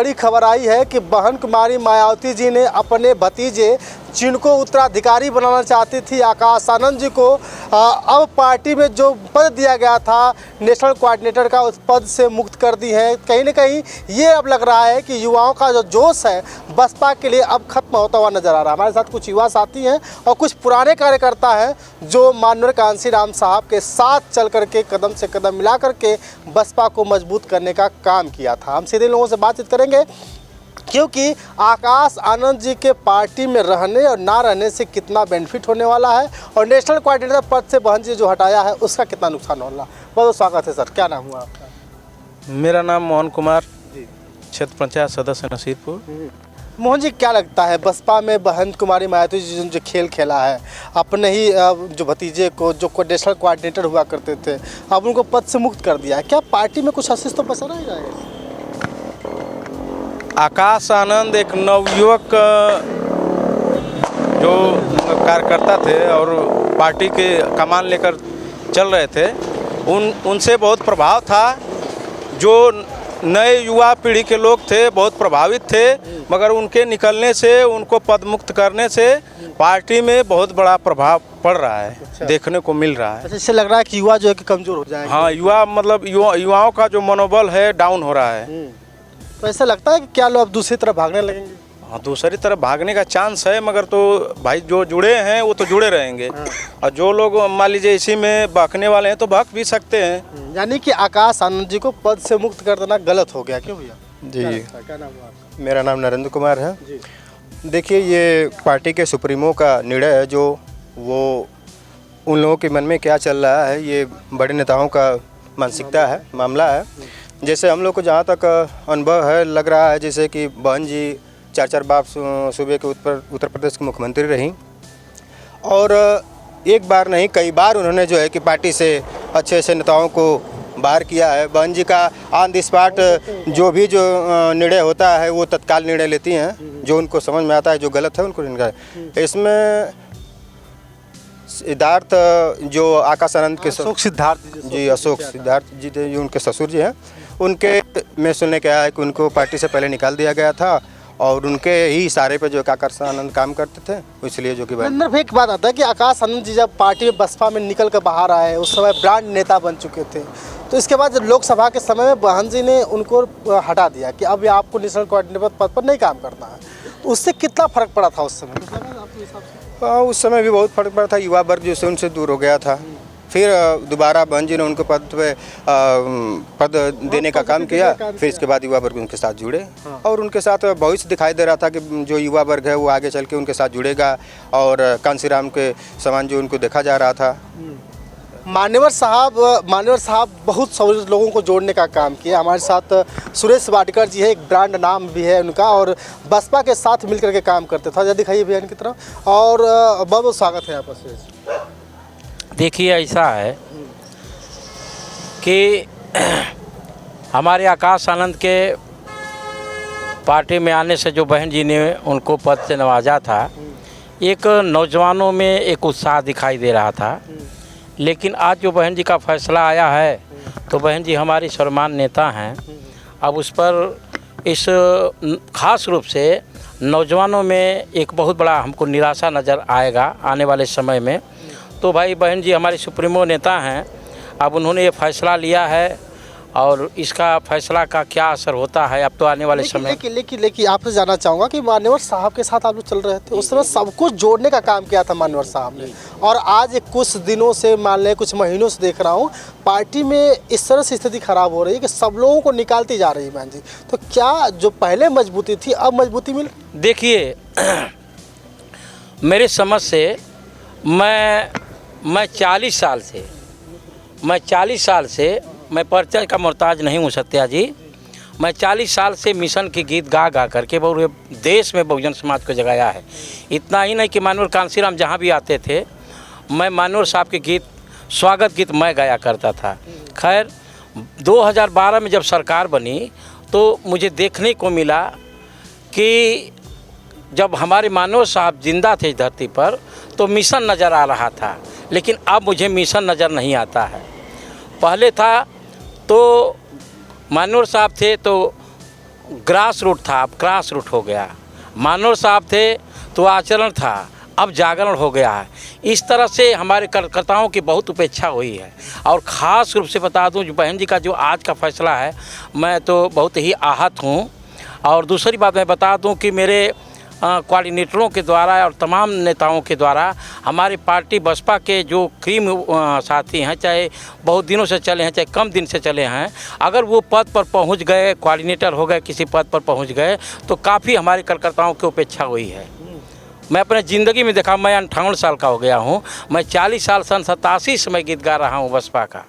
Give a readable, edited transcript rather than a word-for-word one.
बड़ी खबर आई है कि बहन कुमारी मायावती जी ने अपने भतीजे जिनको उत्तराधिकारी बनाना चाहती थी आकाश आनंद जी को अब पार्टी में जो पद दिया गया था नेशनल कोऑर्डिनेटर का, उस पद से मुक्त कर दी है। कहीं ना कहीं ये अब लग रहा है कि युवाओं का जो जोश है बसपा के लिए अब खत्म होता हुआ नजर आ रहा है। हमारे साथ कुछ युवा साथी हैं और कुछ पुराने कार्यकर्ता हैं जो माननीय कांशीराम साहब के साथ चल करके कदम से कदम मिला करके बसपा को मजबूत करने का काम किया था। हम सीधे लोगों से बातचीत करेंगे क्योंकि आकाश आनंद जी के पार्टी में रहने और ना रहने से कितना बेनिफिट होने वाला है और नेशनल कोऑर्डिनेटर पद से बहन जी जो हटाया है उसका कितना नुकसान होगा। बहुत स्वागत है सर। क्या नाम हुआ आपका? मेरा नाम मोहन कुमार, क्षेत्र पंचायत सदस्य नसीरपुर। मोहन जी, क्या लगता है बसपा में बहन कुमारी मायावती जी जो खेल खेला है अपने ही जो भतीजे को जो नेशनल कोऑर्डिनेटर हुआ करते थे अब उनको पद से मुक्त कर दिया है, क्या पार्टी में कुछ अस्तित्व बचा रहेगा? आकाश आनंद एक नवयुवक जो कार्यकर्ता थे और पार्टी के कमान लेकर चल रहे थे, उनसे बहुत प्रभाव था। जो नए युवा पीढ़ी के लोग थे बहुत प्रभावित थे, मगर उनके निकलने से, उनको पद मुक्त करने से पार्टी में बहुत बड़ा प्रभाव पड़ रहा है। अच्छा। देखने को मिल रहा है। इससे लग रहा है कि युवा जो है कि कमज़ोर हो जाएंगे। हाँ, युवा मतलब युवाओं का जो मनोबल है डाउन हो रहा है। तो ऐसा लगता है कि क्या लोग अब दूसरी तरफ भागने लगेंगे? हाँ, दूसरी तरफ भागने का चांस है, मगर तो भाई जो जुड़े हैं वो तो जुड़े रहेंगे। हाँ। और जो लोग मान लीजिए इसी में बहकने वाले हैं तो बहक भी सकते हैं। यानी कि आकाश आनंद जी को पद से मुक्त कर देना गलत हो गया, क्यों भैया? जी, क्या नाम हुआ आपका? मेरा नाम नरेंद्र कुमार है जी। देखिए, ये पार्टी के सुप्रीमो का निर्णय है, जो वो उन लोगों के मन में क्या चल रहा है, ये बड़े नेताओं का मानसिकता है, मामला है। जैसे हम लोग को जहाँ तक अनुभव है, लग रहा है जैसे कि बहन जी 4 बार सूबे के उत्तर प्रदेश के मुख्यमंत्री रहीं और एक बार नहीं कई बार उन्होंने जो है कि पार्टी से अच्छे अच्छे नेताओं को बाहर किया है। बहन जी का ऑन द स्पॉट जो निर्णय होता है वो तत्काल निर्णय लेती हैं, जो उनको समझ में आता है, जो गलत है उनको निर्णय। इसमें सिद्धार्थ जो आकाश आनंद के अशोक सिद्धार्थ जी, अशोक सिद्धार्थ जी थे, जो उनके ससुर जी हैं, उनके में सुनने के आया है कि उनको पार्टी से पहले निकाल दिया गया था और उनके ही इशारे पे जो आकाश आनंद काम करते थे, इसलिए जो कि एक बात आता है कि आकाश आनंद जी जब पार्टी में बसपा में निकल कर बाहर आए उस समय ब्रांड नेता बन चुके थे, तो इसके बाद जब लोकसभा के समय में बहन जी ने उनको हटा दिया कि अब आपको नेशनल कोऑर्डिनेटर पद पर नहीं काम करना है, तो उससे कितना फर्क पड़ा था उस समय? हाँ, उस समय भी बहुत फर्क पड़ा था। युवा वर्ग जो उनसे दूर हो गया था। फिर दोबारा बहन जी ने उनको पद देने का काम किया। फिर इसके बाद युवा वर्ग उनके साथ जुड़े और उनके साथ भविष्य दिखाई दे रहा था कि जो युवा वर्ग है वो आगे चल के उनके साथ जुड़ेगा और कांशीराम के समान जो उनको देखा जा रहा था। मान्यवर साहब बहुत सारे लोगों को जोड़ने का काम किया। हमारे साथ सुरेश वाडकर जी है, एक ब्रांड नाम भी है उनका और बसपा के साथ मिलकर के काम करते था। दिखाइए भैया इनकी तरफ और बहुत बहुत स्वागत है आपका सुरेश। देखिए, ऐसा है कि हमारे आकाश आनंद के पार्टी में आने से जो बहन जी ने उनको पद से नवाजा था, एक नौजवानों में एक उत्साह दिखाई दे रहा था। लेकिन आज जो बहन जी का फैसला आया है तो बहन जी हमारी सर्वमान्य नेता हैं। अब उस पर इस खास रूप से नौजवानों में एक बहुत बड़ा हमको निराशा नज़र आएगा आने वाले समय में। तो भाई बहन जी हमारे सुप्रीमो नेता हैं, अब उन्होंने ये फैसला लिया है और इसका फैसला का क्या असर होता है अब तो आने वाले समय। लेकिन आपसे जानना चाहूँगा कि मान्यवर साहब के साथ आप लोग चल रहे थे, उस समय सबको जोड़ने का काम किया था मान्यवर साहब ने, और आज कुछ दिनों से मान लें कुछ महीनों से देख रहा हूँ पार्टी में इस तरह से स्थिति खराब हो रही है कि सब लोगों को निकालती जा रही है बहन जी। तो क्या जो पहले मजबूती थी अब मजबूती मिल? देखिए, मेरे समझ से मैं 40 साल से मैं परिचय का मोहताज नहीं हूँ सत्या जी। मैं 40 साल से मिशन के गीत गा करके पूरे देश में बहुजन समाज को जगाया है। इतना ही नहीं कि माननीय कांशीराम जहाँ भी आते थे मैं माननीय साहब के गीत, स्वागत गीत मैं गाया करता था। खैर 2012 में जब सरकार बनी तो मुझे देखने को मिला कि जब हमारे माननीय साहब जिंदा थे धरती पर तो मिशन नज़र आ रहा था, लेकिन अब मुझे मिशन नज़र नहीं आता है। पहले था तो माननीय साहब थे तो ग्रास रूट था, अब क्रॉस रूट हो गया। मानव साहब थे तो आचरण था, अब जागरण हो गया है। इस तरह से हमारे कार्यकर्ताओं की बहुत उपेक्षा हुई है। और ख़ास रूप से बता दूं, जो बहन जी का जो आज का फैसला है, मैं तो बहुत ही आहत हूं। और दूसरी बात मैं बता दूं कि मेरे कोऑर्डिनेटरों के द्वारा और तमाम नेताओं के द्वारा हमारी पार्टी बसपा के जो क्रीम साथी हैं, चाहे बहुत दिनों से चले हैं चाहे कम दिन से चले हैं, अगर वो पद पर पहुंच गए, कोऑर्डिनेटर हो गए, किसी पद पर पहुंच गए, तो काफ़ी हमारे कार्यकर्ताओं की उपेक्षा हुई है। मैं अपने ज़िंदगी में देखा, मैं 58 साल का हो गया हूँ। मैं 40 साल सन 87 से मैं गीत गा रहा हूँ बसपा का।